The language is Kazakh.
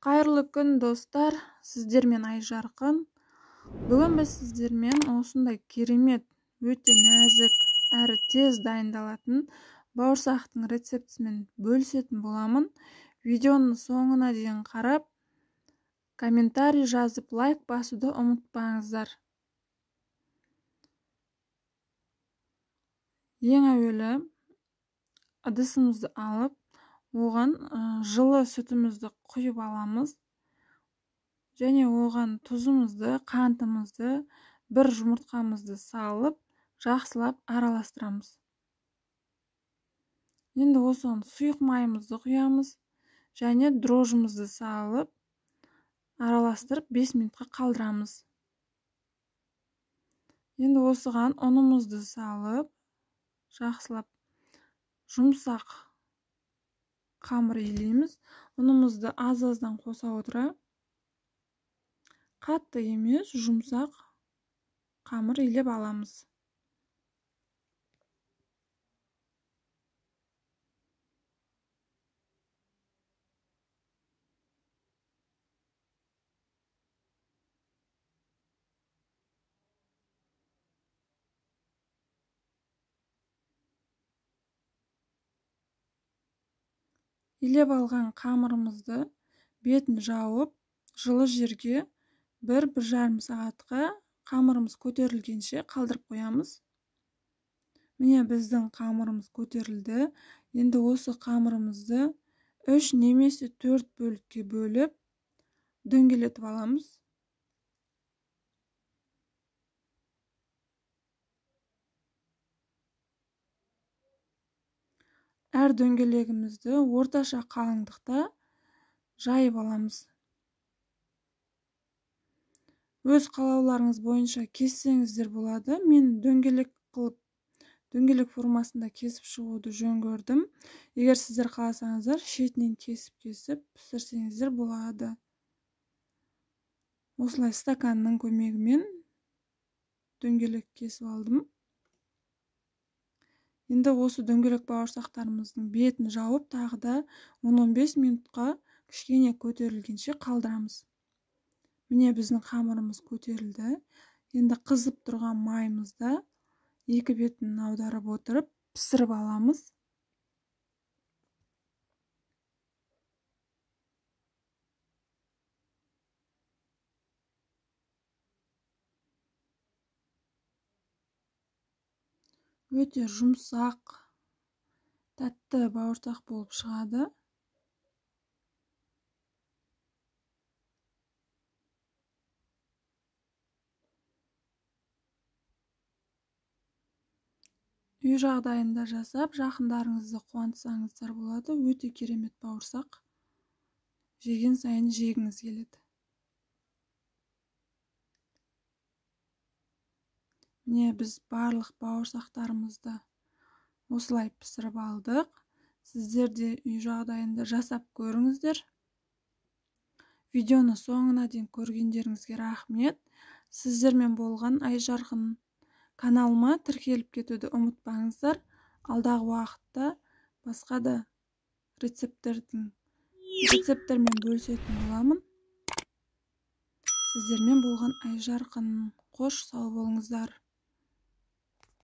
Қайырлы күн достар, сіздермен Айжарқын. Бүгін біз сіздермен осындай керемет, өте нәзік әрі тез дайындалатын бауырсақтың рецептісімен бөлісетін боламын. Видеоның соңына дейін қарап, комментарий жазып, лайк басуды ұмытпаңыздар. Ең әуелі ыдысымызды алып, оған жылы сүтімізді құйып аламыз. Және оған тұзымызды, қантымызды, бір жұмыртқамызды салып, жақсылап араластырамыз. Енді осыған сұйық майымызды құямыз. Және дрожжымызды салып, араластырып 5 минутқа қалдырамыз. Енді осыған ұнымызды салып, жақсылап жұмсақ қамыр илейміз. Ұнымызды аз-аздан қоса отыра, қатты емес, жұмсақ қамыр илеп аламыз. Илеп алған қамырымызды бетін жауып, жылы жерге 1-1,5 сағатқа қамырымыз көтерілгенше қалдырып қоямыз. Міне біздің қамырымыз көтерілді. Енді осы қамырымызды 3 немесе 4 бөлікке бөліп, дөңгелетіп аламыз. Әр дөңгелегімізді орташа қалыңдықта жайып аламыз. Өз қалауларыңыз бойынша кессеңіздер болады. Мен дөңгелек формасында кесіп шығуды жөн көрдім. Егер сіздер қаласаңыздар, шетінен кесіп пісірсеңіздер болады. Осылай стаканның көмегімен дөңгелек кесіп алдым. Енді осы дөңгелек бауырсақтарымыздың бетін жауып, тағы да 10-15 минутқа кішкене көтерілгенше қалдырамыз. Міне біздің қамырымыз көтерілді. Енді қызып тұрған майымызда 2 бетін аударып отырып, пісіріп аламыз. Өте жұмсақ, тәтті бауырсақ болып шығады. Үй жағдайында жасап, жақындарыңызды қуантсаңыздар болады. Өте керемет бауырсақ. Жеген сайын жегіңіз келеді. Міне біз барлық бауырсақтарымызды осылай пісіріп алдық. Сіздер де үй жағдайында жасап көріңіздер. Видеоны соңына дейін көргендеріңізге рахмет. Сіздермен болған Айжарқын. Каналыма тіркеліп кетуді ұмытпаңыздар. Алдағы уақытта басқа да рецептермен бөлісетін боламын. Сіздермен болған Айжарқын. Қош сау болыңыздар.